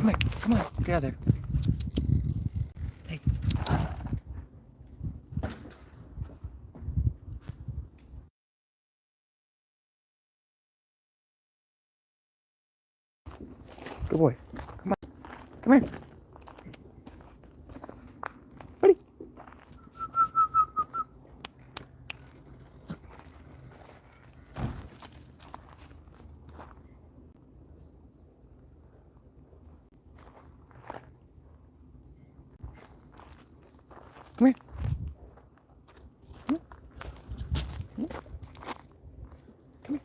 Come here. Come on. Get out of there. Hey. Good boy. Come on. Come here. Buddy. Come here. Come here. Come here.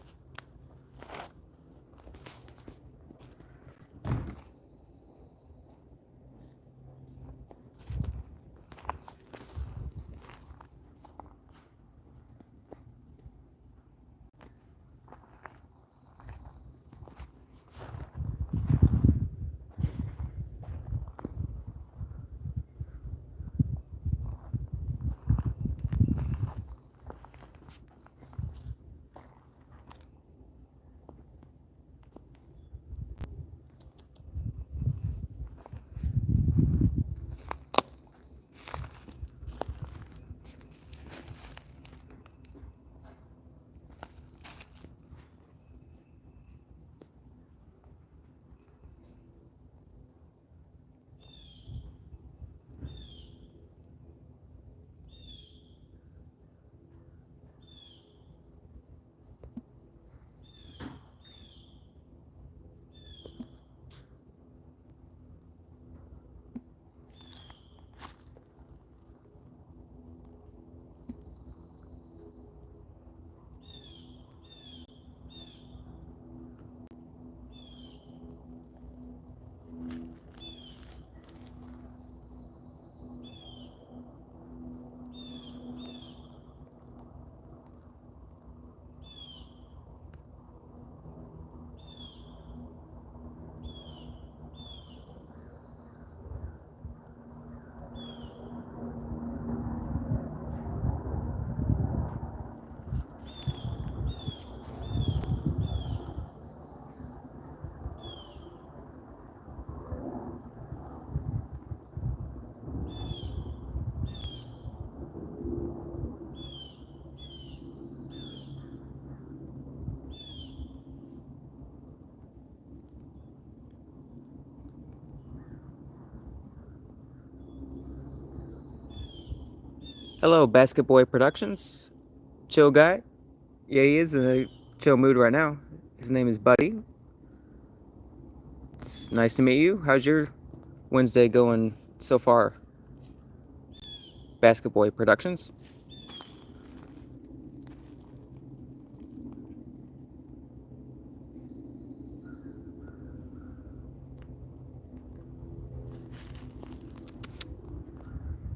Hello, Basket Boy Productions. Chill guy. Yeah, he is in a chill mood right now. His name is Buddy. It's nice to meet you. How's your Wednesday going so far? Basket Boy Productions.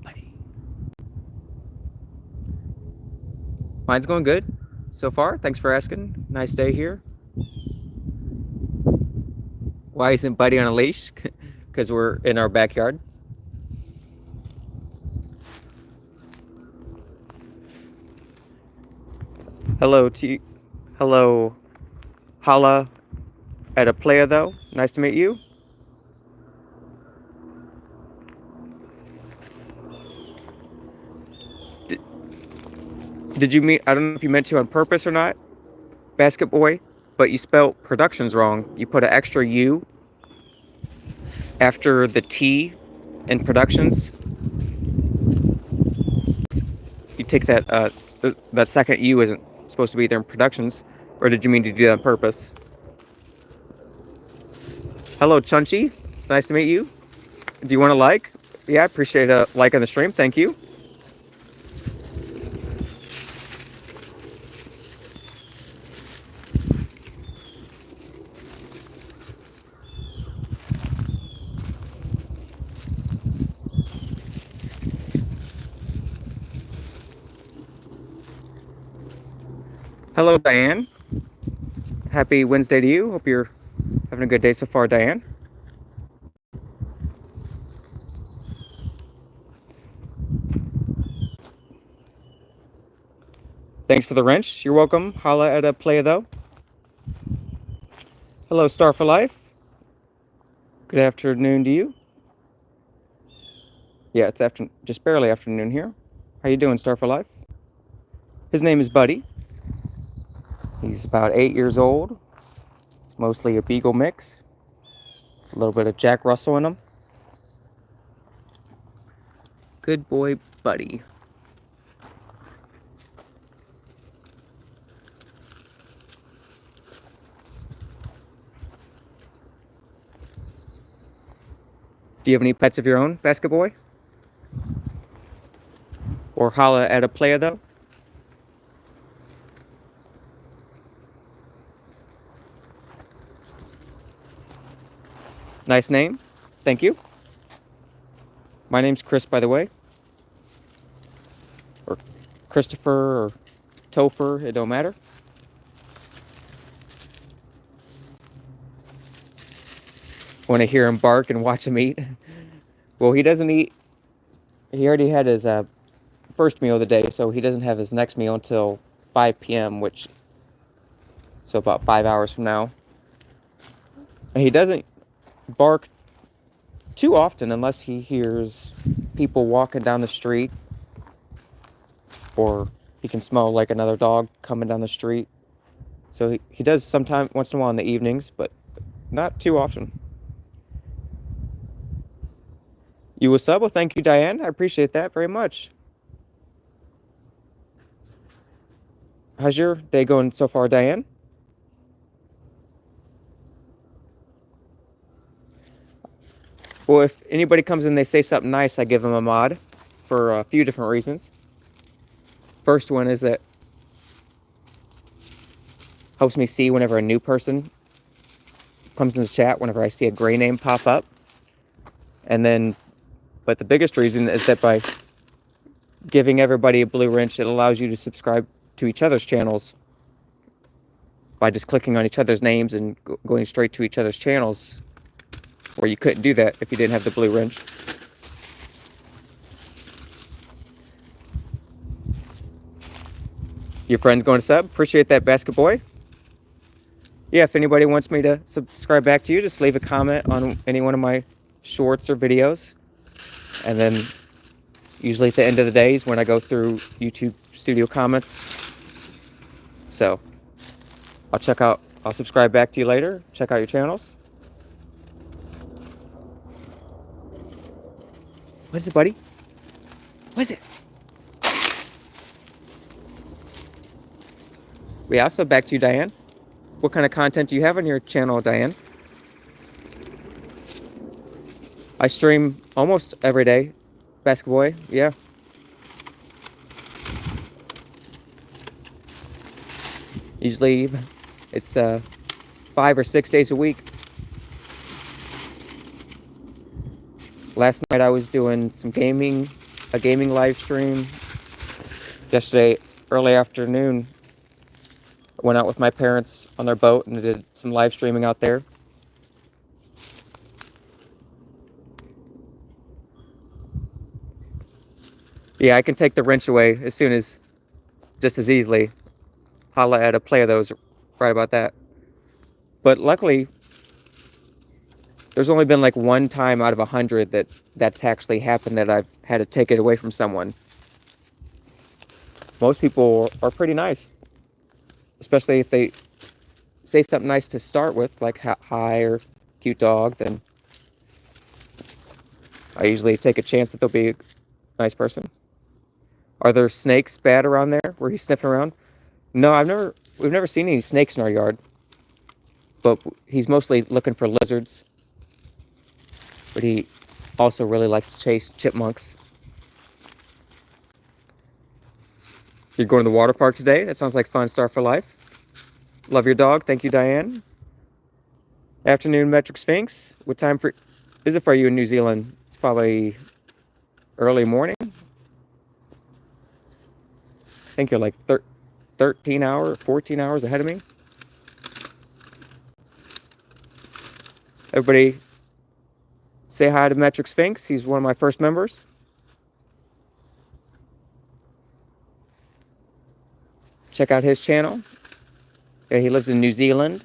Buddy. Mine's going good so far. Thanks for asking. Nice day here. Why isn't Buddy on a leash? Because we're in our backyard. Hello to you. Hello, Holla at a Playa though. Nice to meet you. Did, did you meet? I don't know if you meant to on purpose or not, Basket Boy, but you spelled productions wrong. You put an extra U after the T in productions. You take that that second U isn't supposed to be there in productions, or did you mean to do that on purpose? Hello, Chunchi. Nice to meet you. Do you want to like? Yeah, I appreciate a like on the stream. Thank you. Hello, Diane. Happy Wednesday to you. Hope you're having a good day so far, Diane. Thanks for the wrench. You're welcome. Holla at a Playa though. Hello, Star for Life. Good afternoon to you. Yeah, it's just barely afternoon here. How you doing, Star for Life? His name is Buddy. He's about 8 years old. It's mostly a Beagle mix. A little bit of Jack Russell in him. Good boy, Buddy. Do you have any pets of your own, Basket Boy? Or holla at a player, though? Nice name. Thank you. My name's Chris, by the way. Or Christopher, or Topher, it don't matter. Want to hear him bark and watch him eat? Well, he doesn't eat. He already had his first meal of the day, so he doesn't have his next meal until 5 p.m., so about 5 hours from now. And he doesn't bark too often unless he hears people walking down the street, or he can smell like another dog coming down the street. So he does sometime, once in a while in the evenings, but not too often. You a sub? Well, thank you, Diane. I appreciate that very much. How's your day going so far, Diane? Well, if anybody comes in, they say something nice, I give them a mod for a few different reasons. First one is that helps me see whenever a new person comes in the chat, whenever I see a gray name pop up. And then, but the biggest reason is that by giving everybody a blue wrench, it allows you to subscribe to each other's channels by just clicking on each other's names and going straight to each other's channels, where you couldn't do that if you didn't have the blue wrench. Your friend's going to sub. Appreciate that, Basket Boy. Yeah, if anybody wants me to subscribe back to you, just leave a comment on any one of my shorts or videos. And then usually at the end of the day is when I go through YouTube Studio comments. So I'll subscribe back to you later. Check out your channels. What is it, buddy? What is it? Yeah, I'll sub back to you, Diane. What kind of content do you have on your channel, Diane? I stream almost every day. Basket Boy, yeah. Usually it's 5 or 6 days a week. Last night I was doing some a gaming live stream. Yesterday, early afternoon, I went out with my parents on their boat and did some live streaming out there. Yeah, I can take the wrench away just as easily. Holla at a play of those right about that. But luckily, there's only been like one time out of 100 that's actually happened that I've had to take it away from someone. Most people are pretty nice, especially if they say something nice to start with, like hi or cute dog. Then I usually take a chance that they'll be a nice person. Are there snakes bad around there where he's sniffing around? No, we've never seen any snakes in our yard, but he's mostly looking for lizards. But he also really likes to chase chipmunks. You're going to the water park today? That sounds like fun. Star for Life. Love your dog. Thank you, Diane. Afternoon, Metric Sphinx. What time is it for you in New Zealand? It's probably early morning. I think you're like 13 hours, 14 hours ahead of me. Everybody say hi to Metric Sphinx. He's one of my first members. Check out his channel. Yeah, he lives in New Zealand.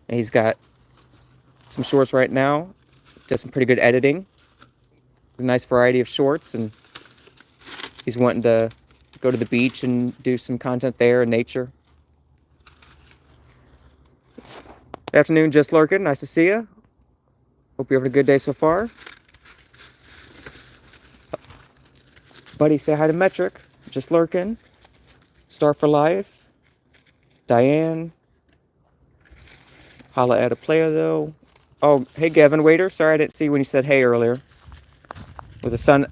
And he's got some shorts right now. Does some pretty good editing. A nice variety of shorts, and he's wanting to go to the beach and do some content there in nature. Good afternoon, Just Lurking. Nice to see you. Hope you're having a good day so far. Buddy, say hi to Metric. Just Lurking. Star for Life. Diane. Holla at a player, though. Oh, hey, Gavin Waiter. Sorry I didn't see when you said hey earlier. With the sun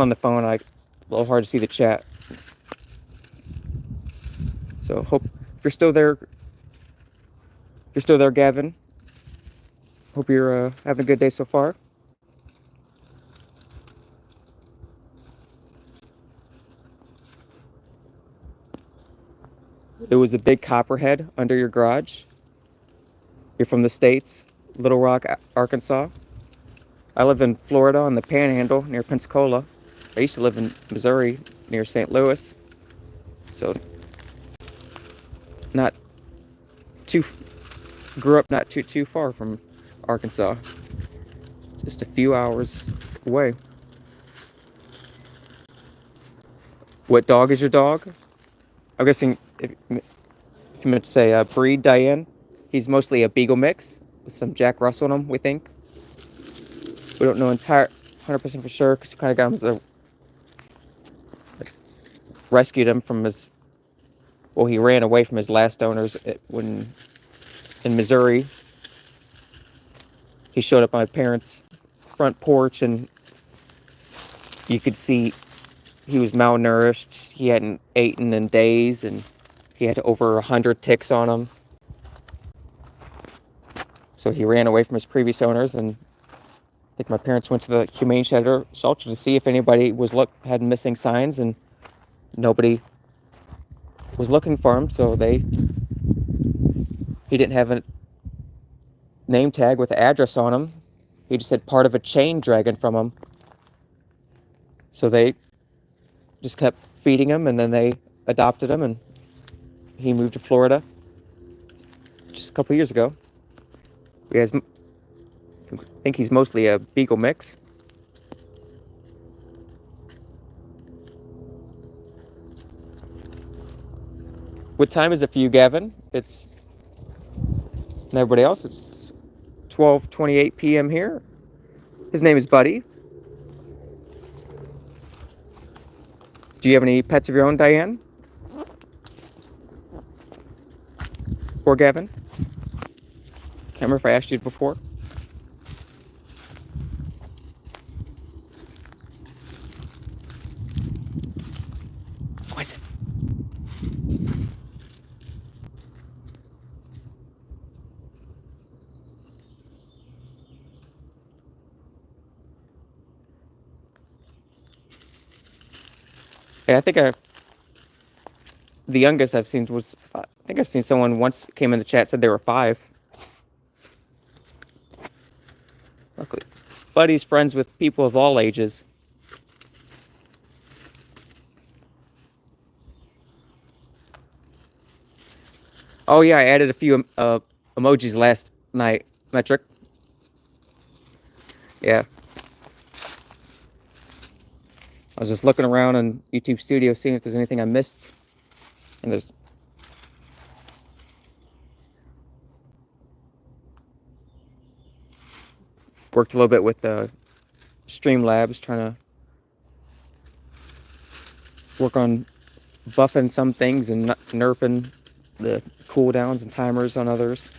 on the phone, it's a little hard to see the chat. So hope if you're still there, Gavin. Hope you're having a good day so far. There was a big copperhead under your garage. You're from the States, Little Rock, Arkansas. I live in Florida on the Panhandle near Pensacola. I used to live in Missouri near St. Louis. So grew up not too far from Arkansas. Just a few hours away. What dog is your dog? I'm guessing if you meant to say breed, Diane. He's mostly a Beagle mix with some Jack Russell in him, we think. We don't know 100% for sure because we kind of got him as rescued him from he ran away from his last owners when in Missouri. He showed up on my parents' front porch and you could see he was malnourished. He hadn't eaten in days and he had over 100 ticks on him. So he ran away from his previous owners, and I think my parents went to the humane shelter to see if anybody had missing signs, and nobody was looking for him. So he didn't have a name tag with an address on him. He just had part of a chain dragging from him. So they just kept feeding him, and then they adopted him, and he moved to Florida just a couple years ago. I think he's mostly a Beagle mix. What time is it for you, Gavin? And everybody else, it's 12:28 p.m. here. His name is Buddy. Do you have any pets of your own, Diane? Or Gavin? Can't remember if I asked you before. What is it? Hey, the youngest I've seen was, I think I've seen someone once came in the chat, said they were 5. Luckily, Buddy's friends with people of all ages. Oh yeah, I added a few emojis last night, Metric. Yeah. I was just looking around on YouTube Studio, seeing if there's anything I missed. And there's... Worked a little bit with Streamlabs, trying to work on buffing some things and nerfing the cooldowns and timers on others.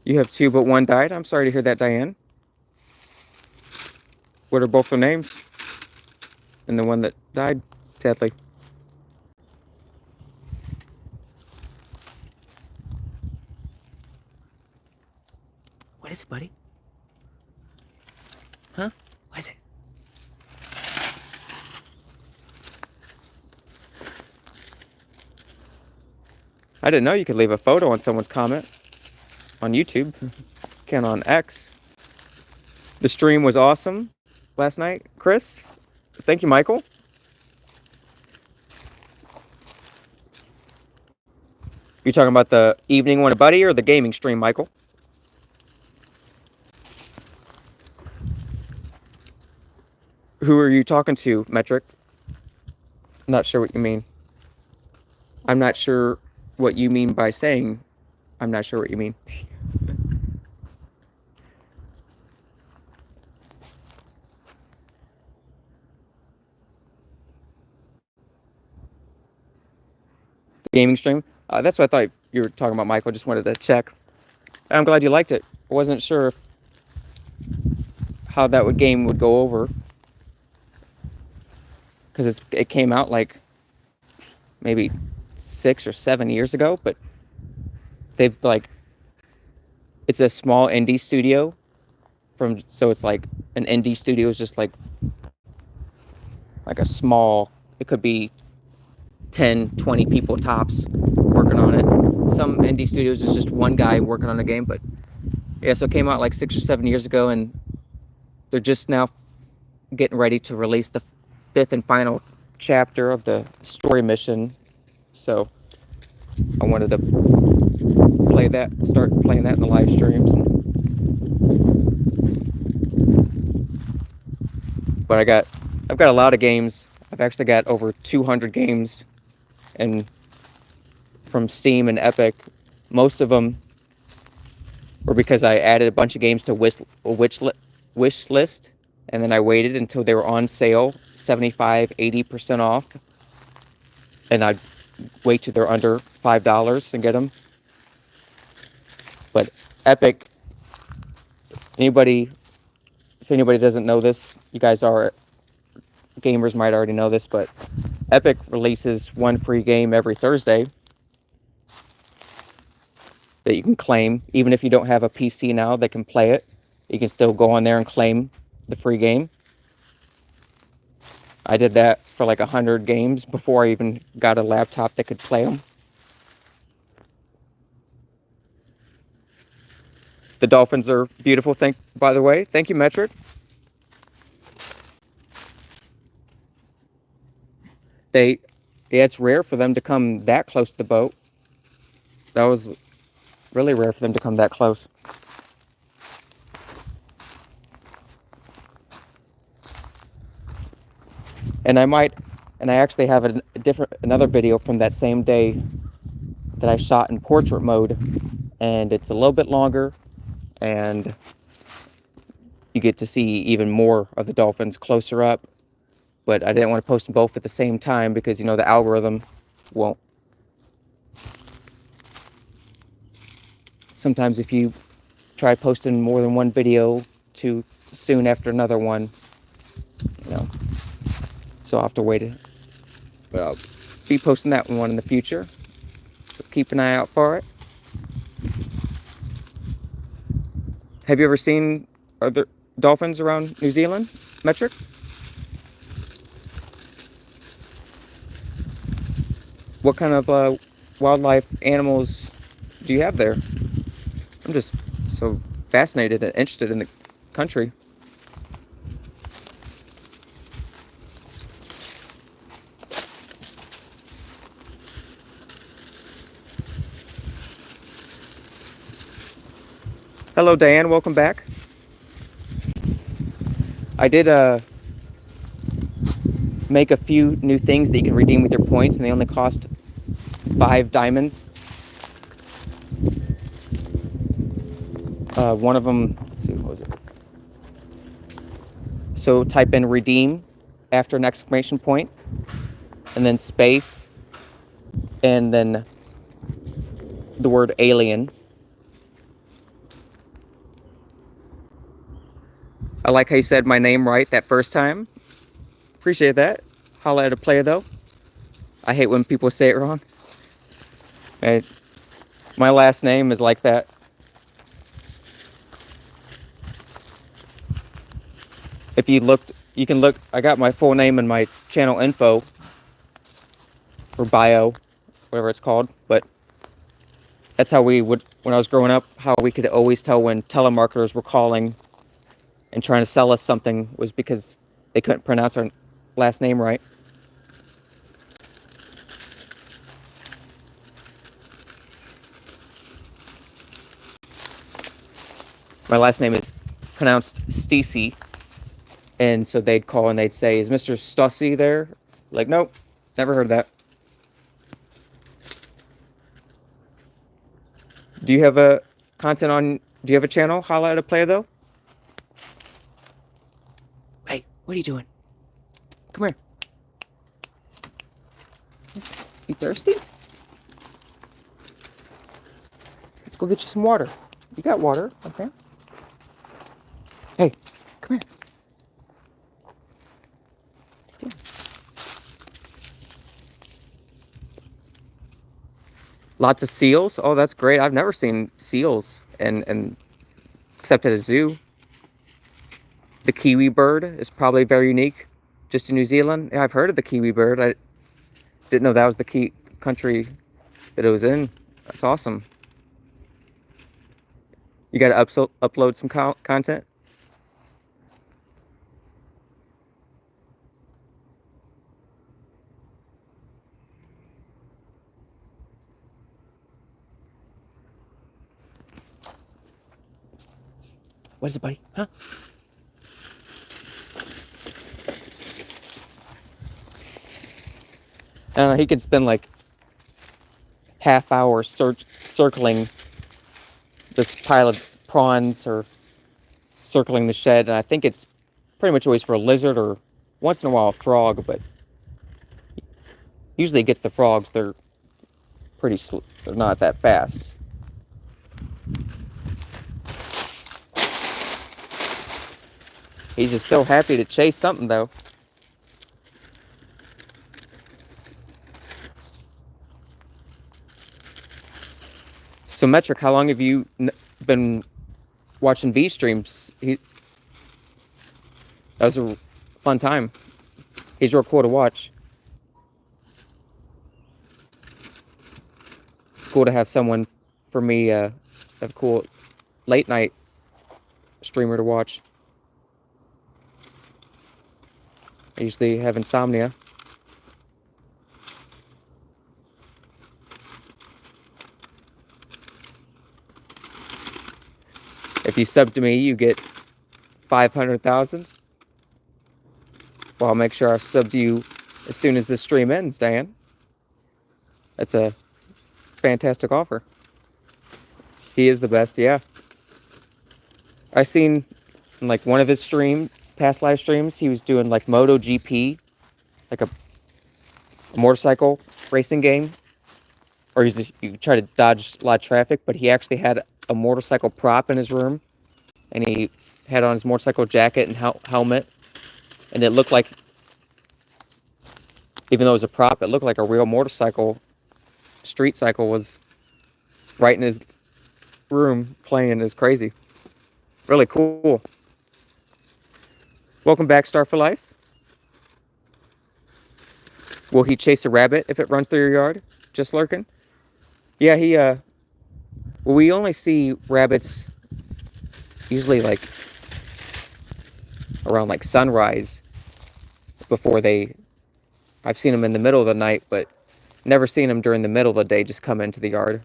You have 2, but 1 died? I'm sorry to hear that, Diane. What are both their names? And the one that died, sadly. What is it, buddy? Huh? What is it? I didn't know you could leave a photo on someone's comment on YouTube. Count on X. The stream was awesome last night. Chris, thank you, Michael. You talking about the evening one, buddy, or the gaming stream, Michael? Who are you talking to, Metric? I'm not sure what you mean. I'm not sure what you mean by saying I'm not sure what you mean. Gaming stream? That's what I thought you were talking about, Michael. Just wanted to check. I'm glad you liked it. I wasn't sure how that game would go over, because it came out like maybe 6 or 7 years ago, but they've it's a small indie studio so it's like an indie studio is just like a small, it could be 10, 20 people tops working on it. Some indie studios is just one guy working on a game, but yeah, so it came out like 6 or 7 years ago, and they're just now getting ready to release the 5th and final chapter of the story mission. So I wanted to start playing that in the live streams. But I've got a lot of games. I've actually got over 200 games, and from Steam and Epic. Most of them were because I added a bunch of games to wish list, and then I waited until they were on sale, 75, 80% off, and I'd wait till they're under $5 and get them. But Epic, if anybody doesn't know this, you guys are gamers might already know this, but Epic releases one free game every Thursday that you can claim. Even if you don't have a PC now that can play it, you can still go on there and claim the free game. I did that for like 100 games before I even got a laptop that could play them. The dolphins are beautiful, by the way. Thank you, Metric. It's rare for them to come that close to the boat. That was really rare for them to come that close. And I actually have another video from that same day that I shot in portrait mode, and it's a little bit longer, and you get to see even more of the dolphins closer up. But I didn't want to post them both at the same time because, the algorithm won't. Sometimes if you try posting more than one video too soon after another one, so I'll have to wait. But I'll be posting that one in the future, so keep an eye out for it. Have you ever seen other dolphins around New Zealand, Metric? What kind of wildlife animals do you have there? I'm just so fascinated and interested in the country. Hello, Diane. Welcome back. I did make a few new things that you can redeem with your points, and they only cost 5 diamonds. One of them, let's see, what was it? So type in redeem after an exclamation point, and then space, and then the word alien. I like how you said my name right that first time. Appreciate that. Holla at a player, though. I hate when people say it wrong. And my last name is like that. If you looked, you can look. I got my full name in my channel info, or bio, whatever it's called. But That's how we would, when I was growing up, how we could always tell when telemarketers were calling and trying to sell us something was because they couldn't pronounce our last name right. My last name is pronounced Stacy, and so they'd call and they'd say, "Is Mr. Stussy there?" Like, nope, never heard of that. Do you have a content on? Do you have a channel? Holla at a Player though. Hey, what are you doing? Come here. You thirsty? Let's go get you some water. You got water, okay? Hey, come here. Lots of seals. Oh, that's great. I've never seen seals and except at a zoo. The kiwi bird is probably very unique, just in New Zealand. Yeah, I've heard of the kiwi bird. I didn't know that was the key country that it was in. That's awesome. You got to upload some content. What is it, buddy? Huh? I don't know, he could spend like half hour circling this pile of prawns or circling the shed, and I think it's pretty much always for a lizard or once in a while a frog, but usually he gets the frogs. They're pretty they're not that fast. He's just so happy to chase something though. So Metric, how long have you been watching V streams? That was a fun time. He's real cool to watch. It's cool to have someone, for me, a cool late night streamer to watch. I usually have insomnia. If you sub to me, you get 500,000. Well, I'll make sure I sub to you as soon as this stream ends, Dan. That's a fantastic offer. He is the best, yeah. I seen in like one of his past live streams, he was doing like MotoGP, like a motorcycle racing game. Or you try to dodge a lot of traffic, but he actually had a motorcycle prop in his room, and he had on his motorcycle jacket and helmet, and it looked like, even though it was a prop, it looked like a real motorcycle, street cycle was right in his room playing. It was crazy. Really cool. Welcome back, Star for Life. Will he chase a rabbit if it runs through your yard? Just lurking? Yeah, well, we only see rabbits usually like around like sunrise before I've seen them in the middle of the night, but never seen them during the middle of the day just come into the yard.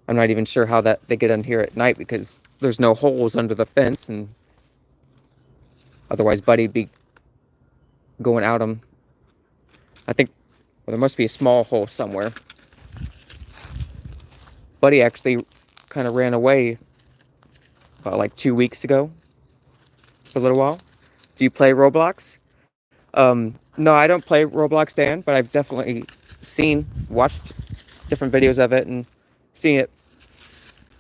I'm not even sure how they get in here at night because there's no holes under the fence, and otherwise Buddy'd be going out them. I think, well, there must be a small hole somewhere. Buddy actually kind of ran away about like 2 weeks ago for a little while. Do you play Roblox? No, I don't play Roblox, Dan, but I've definitely watched different videos of it and seen it.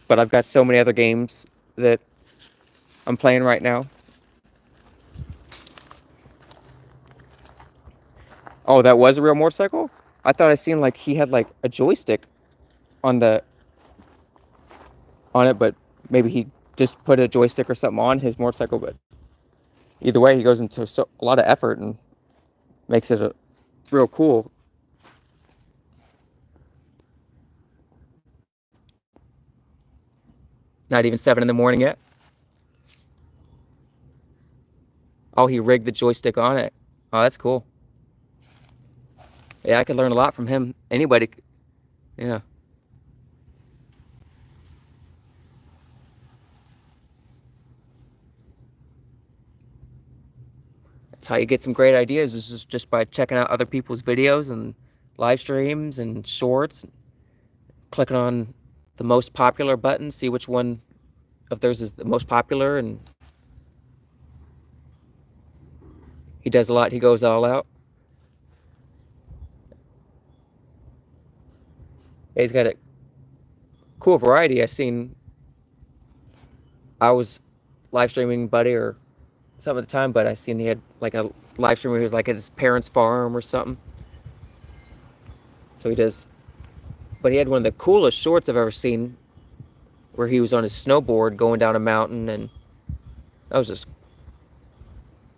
But I've got so many other games that I'm playing right now. Oh, that was a real motorcycle? I thought I seen like he had like a joystick on it, but maybe he just put a joystick or something on his motorcycle. But either way, he goes into a lot of effort and makes it real cool. Not even 7 in the morning yet. Oh, he rigged the joystick on it. Oh, that's cool. Yeah, I could learn a lot from him. Anybody, yeah. That's how you get some great ideas, is just by checking out other people's videos and live streams and shorts. Clicking on the most popular button, see which one of theirs is the most popular, and he does a lot. He goes all out. He's got a cool variety. I was live streaming Buddy or something at the time, but I seen he had like a live stream where he was like at his parents' farm or something. So he does, but he had one of the coolest shorts I've ever seen, where he was on his snowboard going down a mountain, and that was just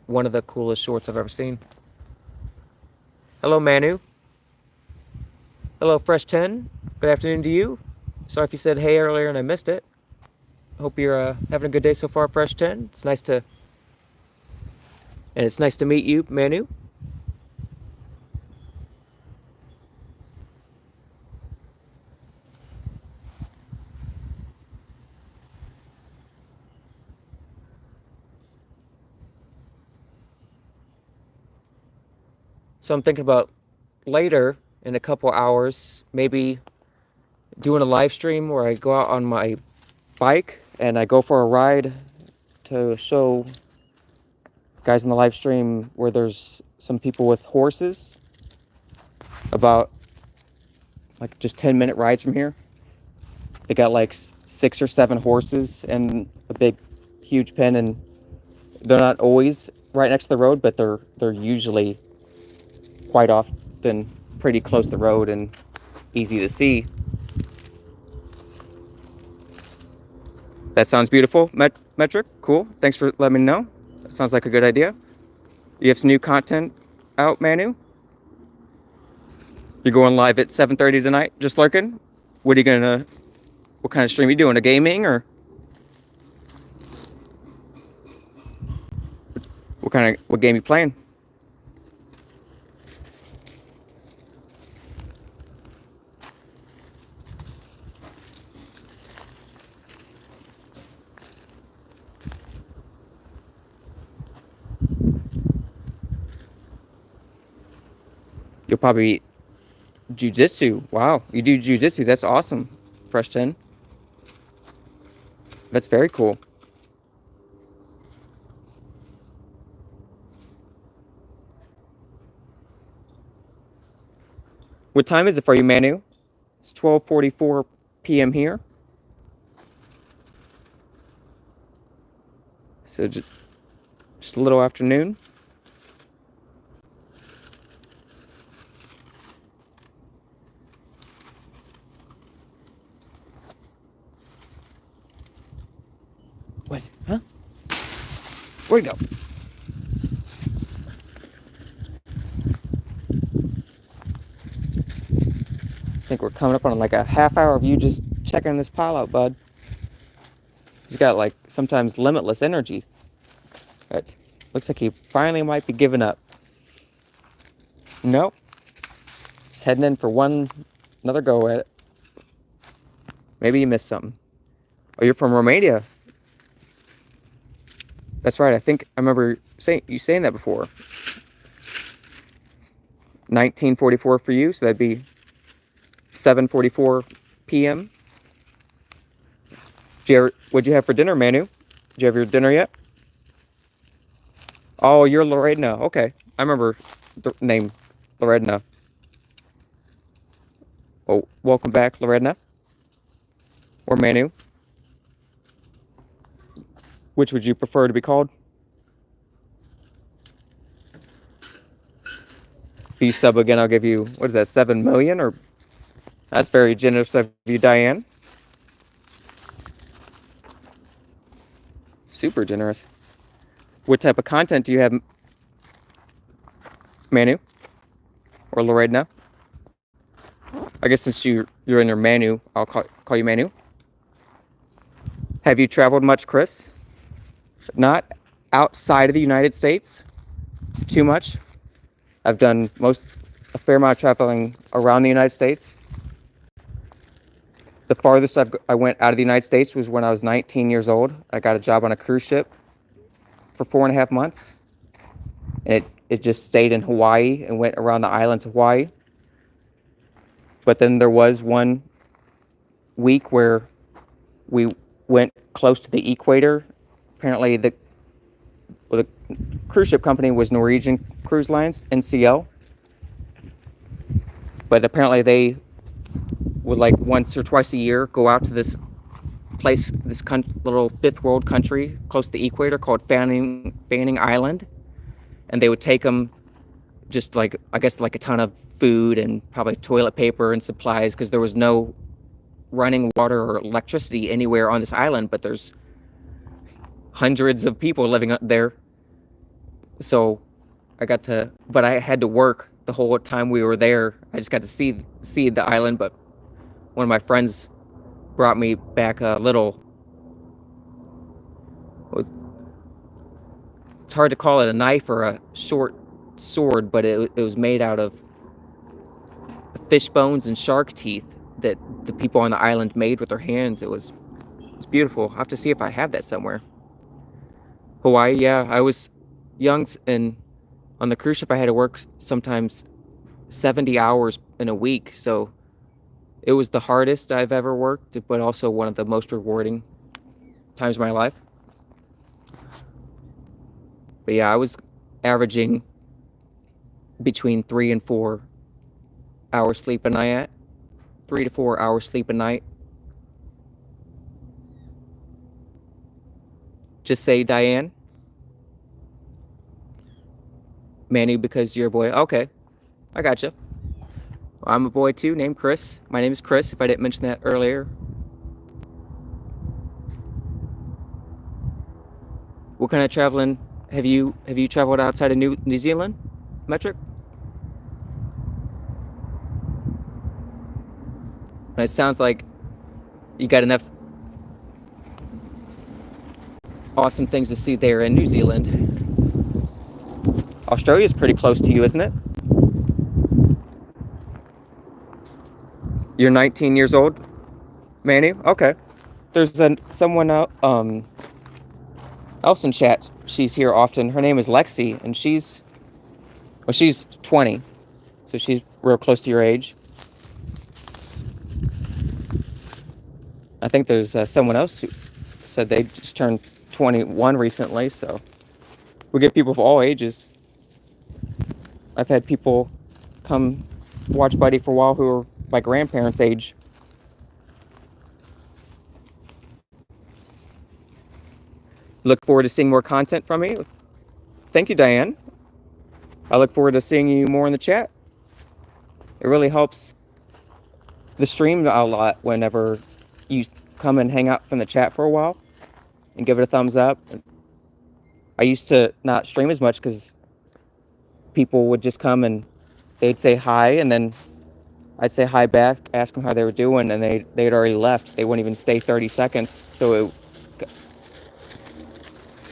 one of the coolest shorts I've ever seen. Hello, Manu. Hello, Fresh 10. Good afternoon to you. Sorry if you said hey earlier and I missed it. Hope you're having a good day so far, Fresh 10. It's nice to meet you, Manu. So I'm thinking about later in a couple hours, maybe doing a live stream where I go out on my bike and I go for a ride to show guys in the live stream where there's some people with horses, about like just 10-minute rides from here. They got like 6 or 7 horses and a big huge pen, and they're not always right next to the road, but they're usually quite often pretty close to the road and easy to see. That sounds beautiful, Metric. Cool. Thanks for letting me know. That sounds like a good idea. You have some new content out, Manu? You're going live at 7:30 tonight, just lurking? What kind of stream are you doing? A gaming or what game you playing? You'll probably jiu-jitsu. Wow, you do jiu-jitsu. That's awesome, Fresh 10. That's very cool. What time is it for you, Manu? It's 12:44 p.m. here. So just a little afternoon. What is it? Huh? Where'd it go? I think we're coming up on like a half hour of you just checking this pile out, bud. He's got like sometimes limitless energy. It looks like he finally might be giving up. Nope. He's heading in for another go at it. Maybe you missed something. Oh, you're from Romania. That's right. I think I remember saying that before. 1944 for you, so that'd be 7:44 p.m. What'd you have for dinner, Manu? Did you have your dinner yet? Oh, you're Loredna. Okay, I remember the name Loredna. Oh, welcome back, Loredna. Or Manu. Which would you prefer to be called? If you sub again, I'll give you, what is that, 7 million? Or that's very generous of you, Diane. Super generous. What type of content do you have, Manu? Or Loredna? I guess since you're in your Manu, I'll call you Manu. Have you traveled much, Chris? Not outside of the United States too much. I've done a fair amount of traveling around the United States. The farthest I went out of the United States was when I was 19 years old. I got a job on a cruise ship for 4.5 months, and it just stayed in Hawaii and went around the islands of Hawaii. But then there was one week where we went close to the equator. Apparently, the cruise ship company was Norwegian Cruise Lines, NCL. But apparently they would like once or twice a year go out to this place, this little fifth world country close to the equator called Fanning Island. And they would take them just like, I guess, like a ton of food and probably toilet paper and supplies, because there was no running water or electricity anywhere on this island, but there's hundreds of people living there. So but I had to work the whole time we were there. I just got to see the island, but one of my friends brought me back a little, it's hard to call it a knife or a short sword, but it was made out of fish bones and shark teeth that the people on the island made with their hands. It was beautiful. I'll have to see if I have that somewhere. Hawaii, yeah, I was young, and on the cruise ship I had to work sometimes 70 hours in a week, so it was the hardest I've ever worked, but also one of the most rewarding times of my life. But yeah, I was averaging between 3 and 4 hours sleep a night. 3 to 4 hours sleep a night. Just say Diane. Manny, because you're a boy. Okay, I gotcha. I'm a boy too, named Chris. My name is Chris, if I didn't mention that earlier. What kind of traveling have you traveled outside of New Zealand, Metric? And it sounds like you got enough awesome things to see there in New Zealand. Australia's pretty close to you, isn't it? You're 19 years old, Manny? Okay. There's someone else in chat. She's here often. Her name is Lexi, and she's 20, so she's real close to your age. I think there's someone else who said they just turned 21 recently, so we get people of all ages. I've had people come watch Buddy for a while who are my grandparents' age. Look forward to seeing more content from you. Thank you, Diane. I look forward to seeing you more in the chat. It really helps the stream a lot whenever you come and hang out from the chat for a while and give it a thumbs up. I used to not stream as much because people would just come and they'd say hi, and then I'd say hi back, ask them how they were doing, and they'd already left. They wouldn't even stay 30 seconds. So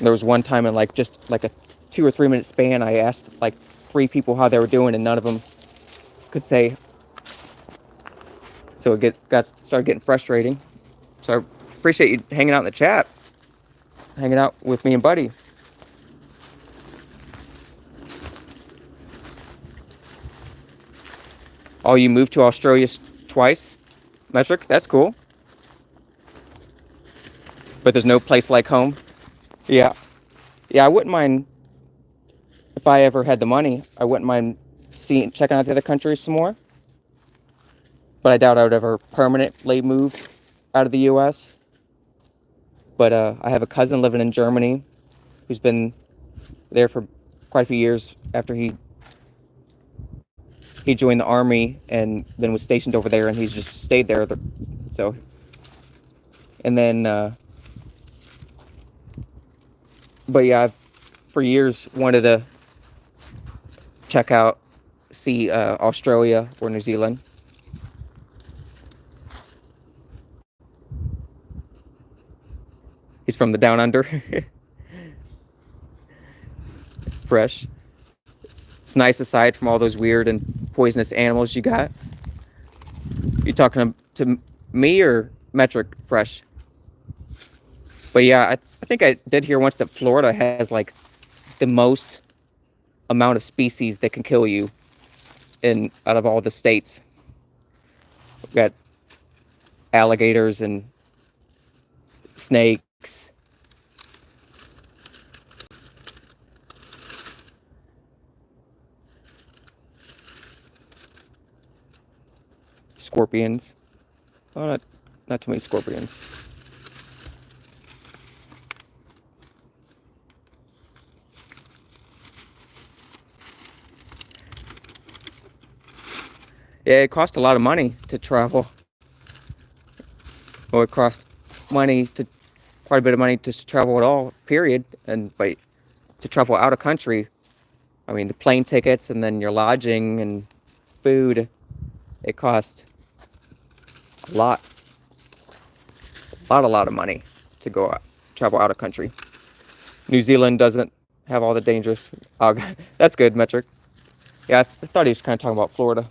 there was one time in just a 2 or 3 minute span, I asked like 3 people how they were doing, and none of them could say. So it started getting frustrating. So I appreciate you hanging out in the chat, hanging out with me and Buddy. Oh, you moved to Australia twice, Metric? That's cool. But there's no place like home? Yeah. Yeah, I wouldn't mind, if I ever had the money, I wouldn't mind checking out the other countries some more. But I doubt I would ever permanently move out of the U.S. But I have a cousin living in Germany who's been there for quite a few years after he joined the army and then was stationed over there, and he's just stayed there. So, and then, but yeah, I've for years wanted to see Australia or New Zealand. He's from the down under. Fresh. It's nice aside from all those weird and poisonous animals you got. You talking to me or Metric Fresh? But yeah, I think I did hear once that Florida has like the most amount of species that can kill you in out of all the states. We've got alligators and snakes. Scorpions. Oh, not too many scorpions. Yeah, it cost a lot of money to travel. Well, it cost quite a bit of money to travel at all, period. And but to travel out of country, I mean, the plane tickets and then your lodging and food, it cost a lot of money to go out, travel out of country. New Zealand doesn't have all the dangerous. Oh, that's good, Metric. Yeah, I thought he was kind of talking about Florida.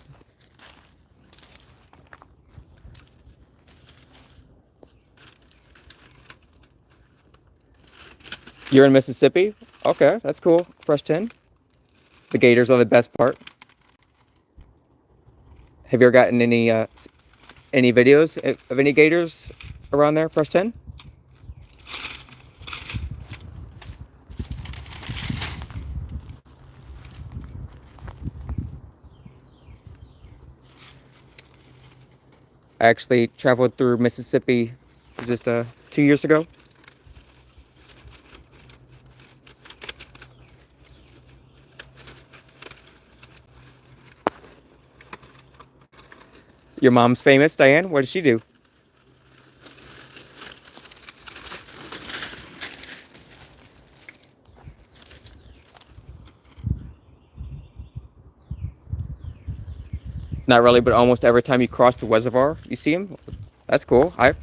You're in Mississippi? Okay, that's cool. Fresh 10. The gators are the best part. Have you ever gotten any videos of any gators around there, Fresh 10? I actually traveled through Mississippi just 2 years ago. Your mom's famous, Diane? What did she do? Not really, but almost every time you cross the reservoir, you see them. That's cool. I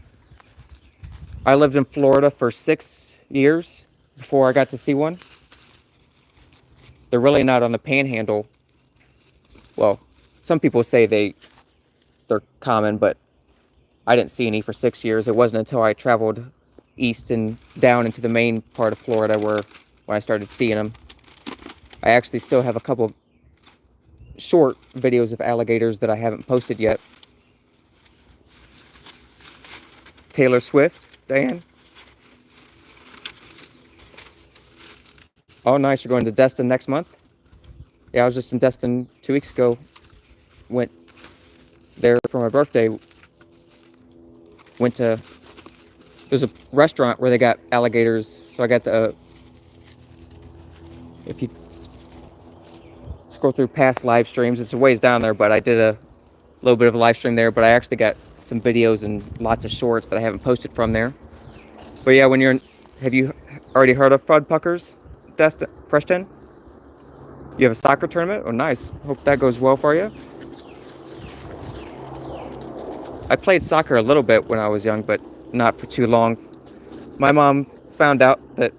lived in Florida for 6 years before I got to see one. They're really not on the panhandle. Well, some people say they're common, but I didn't see any for 6 years. It wasn't until I traveled east and down into the main part of Florida when I started seeing them. I actually still have a couple short videos of alligators that I haven't posted yet. Taylor Swift, Diane? Oh, nice. You're going to Destin next month? Yeah, I was just in Destin 2 weeks ago. Went there for my birthday. There's a restaurant where they got alligators. So I got if you scroll through past live streams, it's a ways down there, but I did a little bit of a live stream there. But I actually got some videos and lots of shorts that I haven't posted from there. But yeah, have you already heard of Fuddpuckers, Fresh 10? You have a soccer tournament? Oh, nice. Hope that goes well for you. I played soccer a little bit when I was young, but not for too long. My mom found out that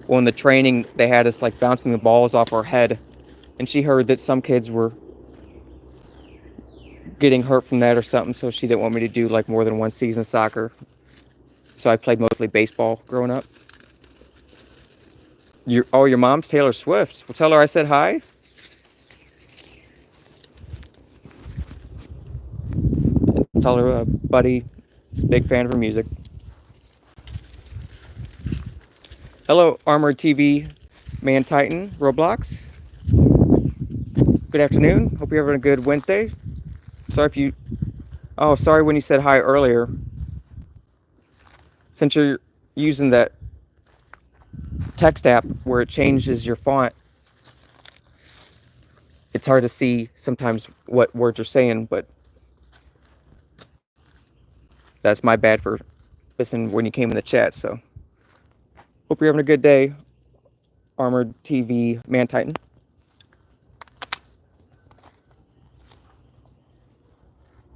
in the training they had us like bouncing the balls off our head, and she heard that some kids were getting hurt from that or something, so she didn't want me to do like more than one season of soccer. So I played mostly baseball growing up. Your mom's Taylor Swift. Well, tell her I said hi. Tell her buddy is a big fan of her music. Hello, Armored TV Man Titan Roblox. Good afternoon. Hope you're having a good Wednesday. Sorry when you said hi earlier. Since you're using that text app where it changes your font, it's hard to see sometimes what words you're saying, but that's my bad for listening when you came in the chat. So hope you're having a good day, Armored TV Man Titan.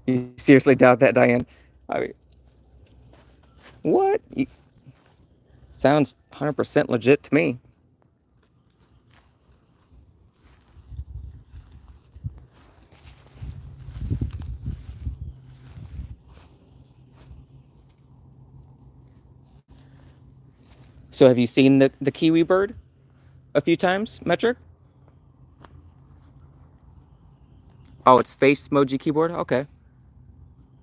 You seriously doubt that, Diane? What? Sounds 100% legit to me. So have you seen the kiwi bird a few times, Metric? Oh, it's face emoji keyboard? Okay.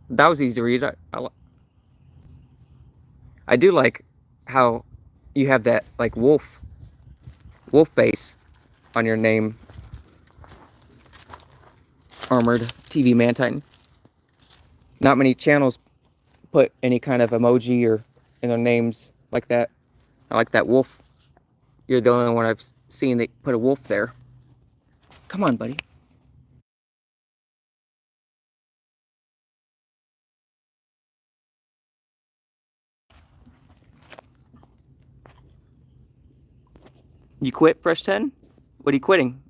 That was easy to read. I do like how you have that like wolf face on your name, Armored TV Man Titan. Not many channels put any kind of emoji or in their names like that. I like that wolf. You're the only one I've seen that put a wolf there. Come on, buddy. You quit Fresh 10? What are you quitting?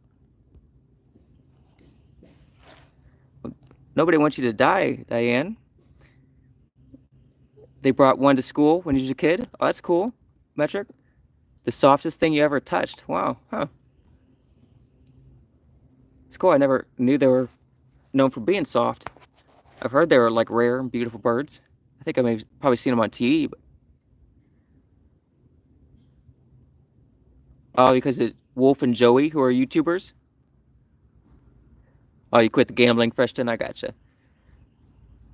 Nobody wants you to die, Diane. They brought one to school when you was a kid. Oh, that's cool. Metric. The softest thing you ever touched. Wow. Huh. It's cool. I never knew they were known for being soft. I've heard they were like rare and beautiful birds. I think I may have probably seen them on TV. But... Oh, because it's Wolf and Joey, who are YouTubers. Oh, you quit the gambling, Fresh 10. I gotcha.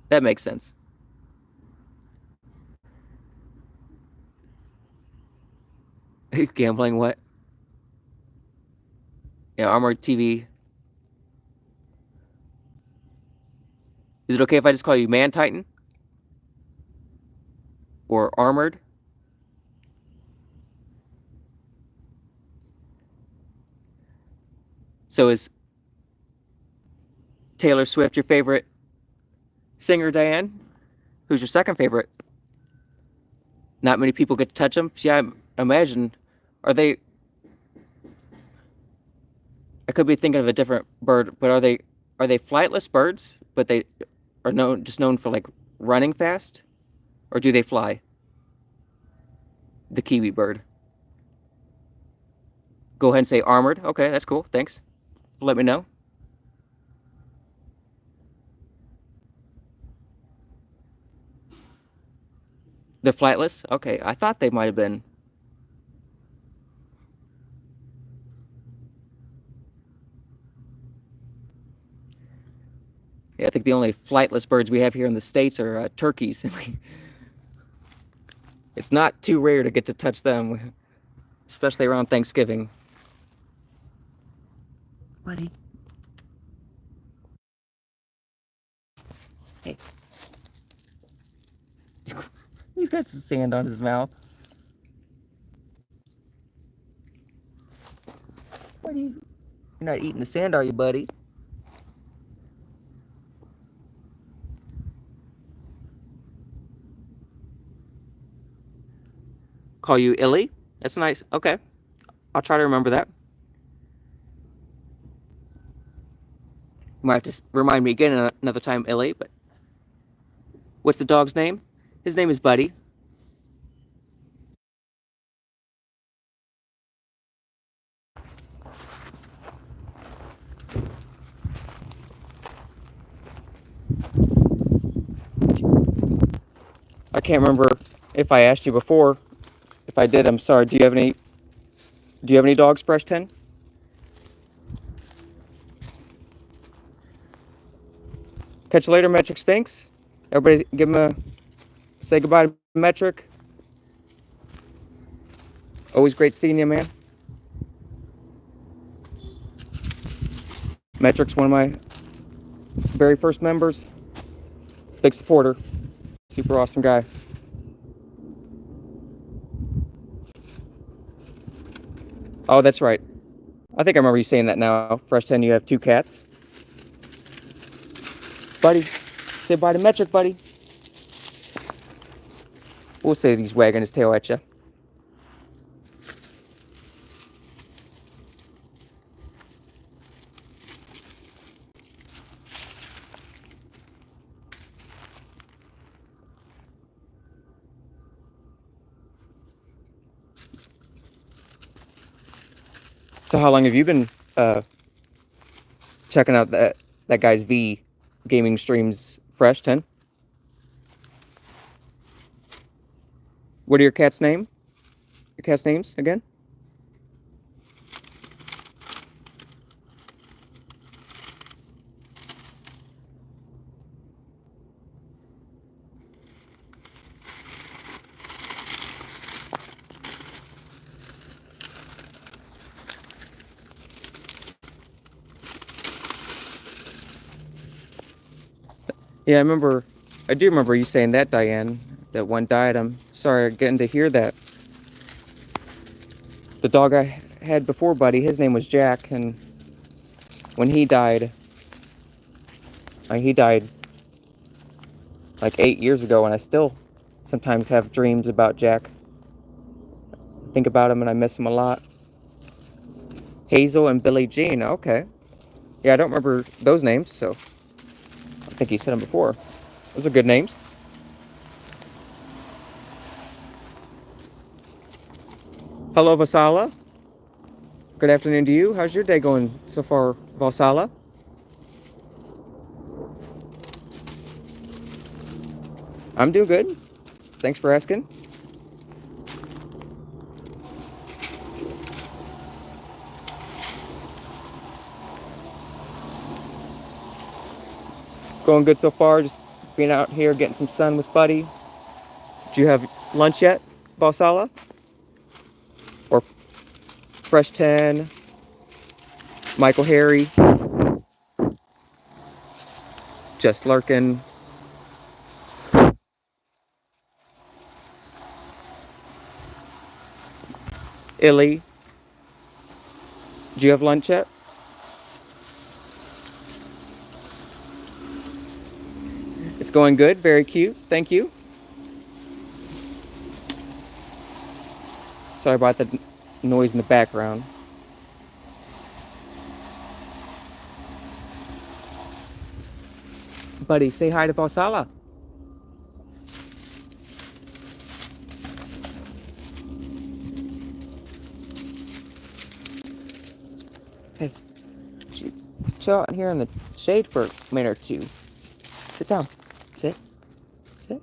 That makes sense. Gambling what? Yeah, Armored TV. Is it okay if I just call you Man Titan? Or Armored? So is Taylor Swift your favorite singer, Diane? Who's your second favorite? Not many people get to touch them. Yeah, I imagine. Are they? I could be thinking of a different bird, but are they flightless birds? But they are known for like running fast, or do they fly? The kiwi bird. Go ahead and say armored. Okay, that's cool. Thanks. Let me know. They're flightless. Okay, I thought they might have been. Yeah, I think the only flightless birds we have here in the States are turkeys. It's not too rare to get to touch them, especially around Thanksgiving. Buddy. Hey. He's got some sand on his mouth. What are you? You're not eating the sand, are you, buddy? Call you Illy? That's nice. Okay. I'll try to remember that. You might have to remind me again another time, Illy, but what's the dog's name? His name is Buddy. I can't remember if I asked you before. If I did, I'm sorry. Do you have any dogs, Fresh 10? Catch you later, Metric Spinks. Everybody give him a say goodbye to Metric. Always great seeing you, man. Metric's one of my very first members. Big supporter. Super awesome guy. Oh, that's right. I think I remember you saying that now. Fresh 10, you have 2 cats. Buddy, say bye to Metric, buddy. We'll say he's wagging his tail at you. So how long have you been checking out that guy's V gaming streams? Fresh 10. What are your cat's name? Your cat's names again? Yeah, I do remember you saying that, Diane, that one died. I'm sorry getting to hear that. The dog I had before Buddy, his name was Jack, and when he died like 8 years ago, and I still sometimes have dreams about Jack. Think about him and I miss him a lot. Hazel and Billie Jean, okay. Yeah, I don't remember those names, so I think he said them before. Those are good names. Hello, Vasala. Good afternoon to you. How's your day going so far, Valsala? I'm doing good. Thanks for asking. Going good so far. Just being out here getting some sun with Buddy. Did you have lunch yet, Valsala? Or Fresh 10, Michael Harry, Just Lurkin, Illy? Did you have lunch yet? It's going good. Very cute. Thank you. Sorry about the noise in the background. Buddy, say hi to Valsala. Hey, chill out here in the shade for a minute or two. Sit down. Sit. Sit.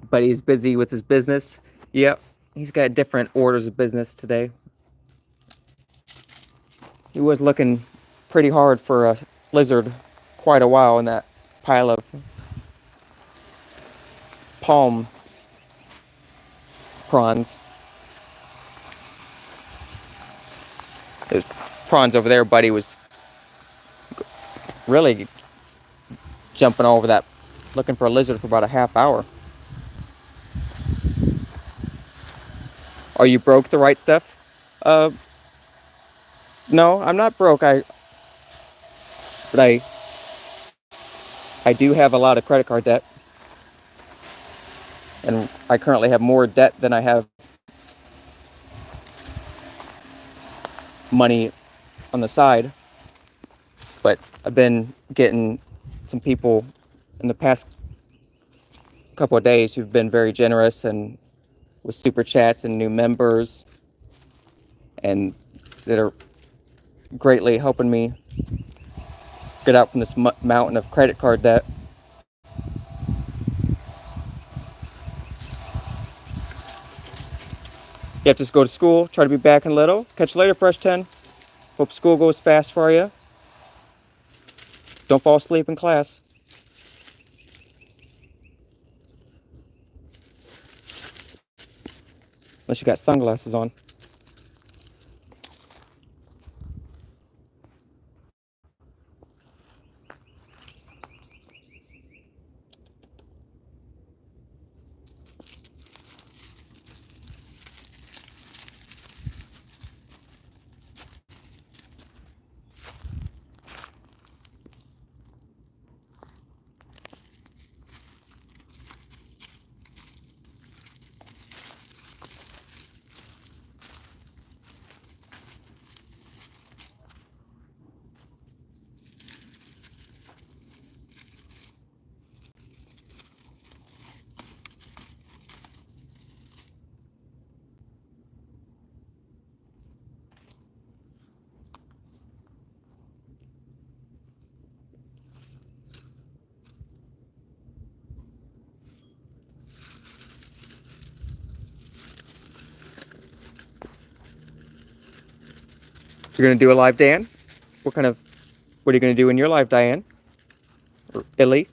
Buddy's busy with his business. Yep. He's got different orders of business today. He was looking pretty hard for a lizard quite a while in that pile of palm prawns. There's prawns over there. Buddy was really jumping all over that, looking for a lizard for about a half hour. Are you broke, the right stuff? Uh, no, I'm not broke. But I do have a lot of credit card debt, and I currently have more debt than I have money on the side. But I've been getting some people in the past couple of days who've been very generous and with super chats and new members, and that are greatly helping me get out from this mountain of credit card debt. You have to go to school, try to be back in a little. Catch you later, Fresh 10. Hope school goes fast for you. Don't fall asleep in class. Unless you got sunglasses on. You're gonna do a live, Dan? What are you gonna do in your live, Diane? Or Illy?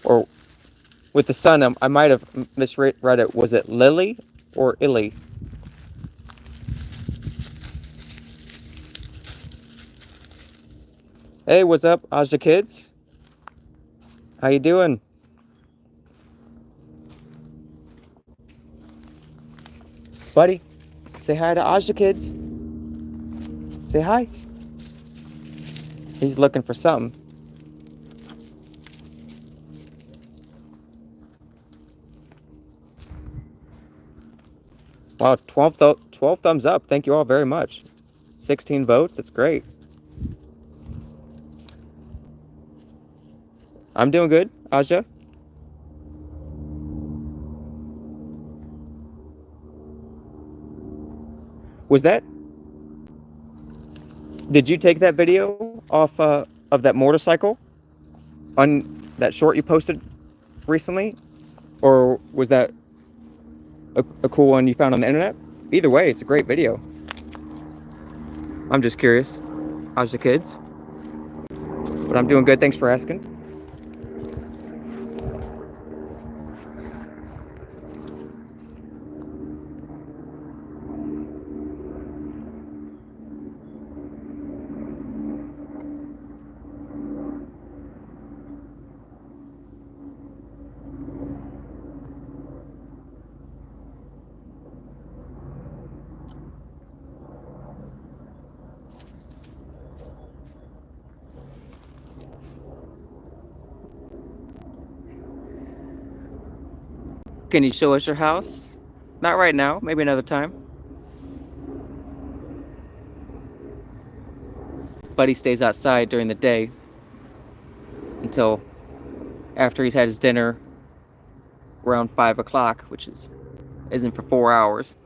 Or with the sun, I might have misread it. Was it Lily or Illy? Hey, what's up, Aja kids? How you doing? Buddy, say hi to Aja kids. Say hi. He's looking for something. Wow, 12 thumbs up. Thank you all very much. 16 votes. That's great. I'm doing good, Aja. Was that? Did you take that video off of that motorcycle on that short you posted recently, or was that a cool one you found on the internet? Either way, it's a great video. I'm just curious. How's the kids? But I'm doing good. Thanks for asking. Can you show us your house? Not right now. Maybe another time. Buddy stays outside during the day until after he's had his dinner around 5 o'clock, which isn't for 4 hours.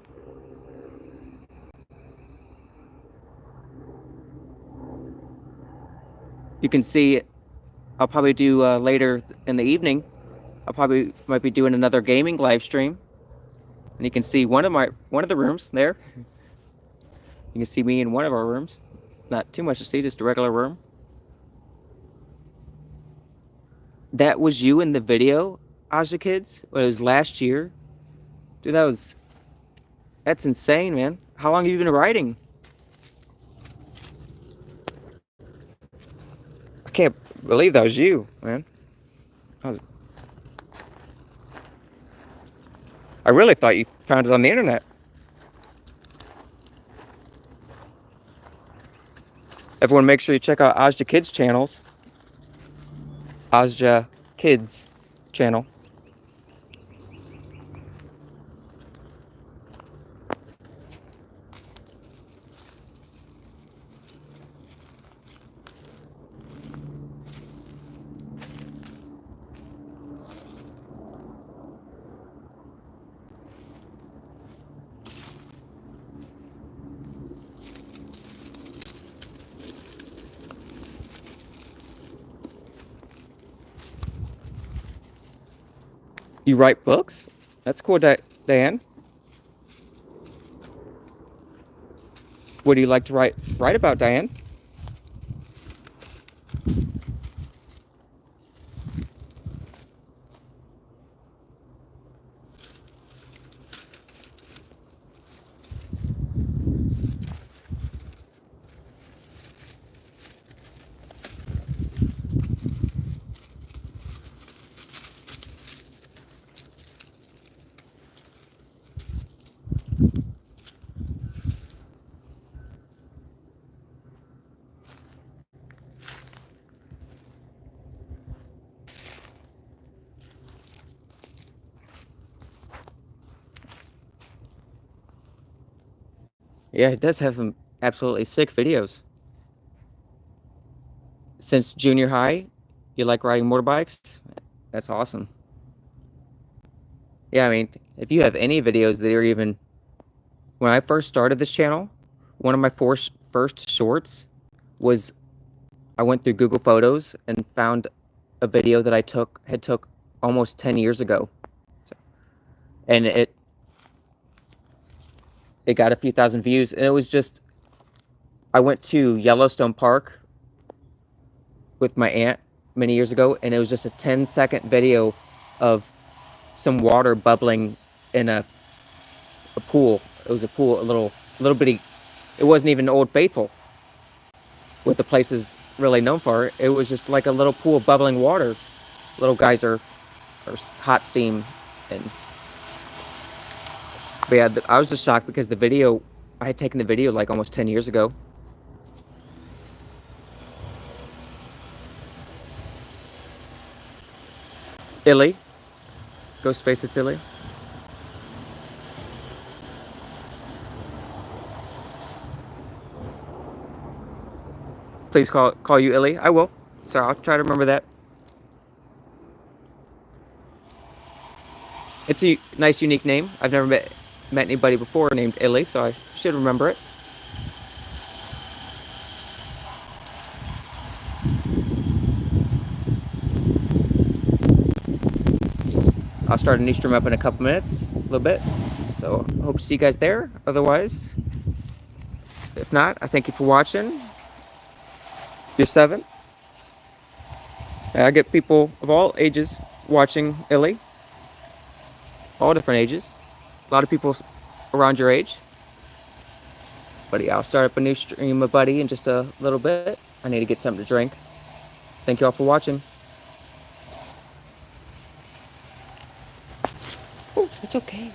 You can see I'll probably do later in the evening. Might be doing another gaming live stream, and you can see one of the rooms there. You can see me in one of our rooms. Not too much to see, just a regular room. That was you in the video, Aja kids? Well, it was last year. Dude, that's insane, man. How long have you been writing? I can't believe that was you, man. I really thought you found it on the internet. Everyone make sure you check out Aja Kids channels. Aja Kids channel. You write books? That's cool, Dan. What do you like to write about, Diane? Yeah, it does have some absolutely sick videos. Since junior high, you like riding motorbikes? That's awesome. Yeah, I mean, if you have any videos that are even... When I first started this channel, one of my first shorts was I went through Google Photos and found a video that I took almost 10 years ago. So, and it got a few thousand views, and it was just, I went to Yellowstone Park with my aunt many years ago, and it was just a 10-second video of some water bubbling in a pool. It was a pool, a little bitty. It wasn't even Old Faithful, what the place is really known for. It was just like a little pool of bubbling water, little geyser or hot steam. And but yeah, I was just shocked because the video, I had taken the video like almost 10 years ago. Illy, Ghostface, it's Illy. Please call you Illy. I will. So I'll try to remember that. It's a nice, unique name. I've never met anybody before named Illy, so I should remember it. I'll start a new stream up in a couple minutes, a little bit. So hope to see you guys there. Otherwise, if not, I thank you for watching. You're 7. I get people of all ages watching Illy. All different ages. A lot of people around your age. But yeah, I'll start up a new stream, buddy, in just a little bit. I need to get something to drink. Thank you all for watching. Oh, it's okay.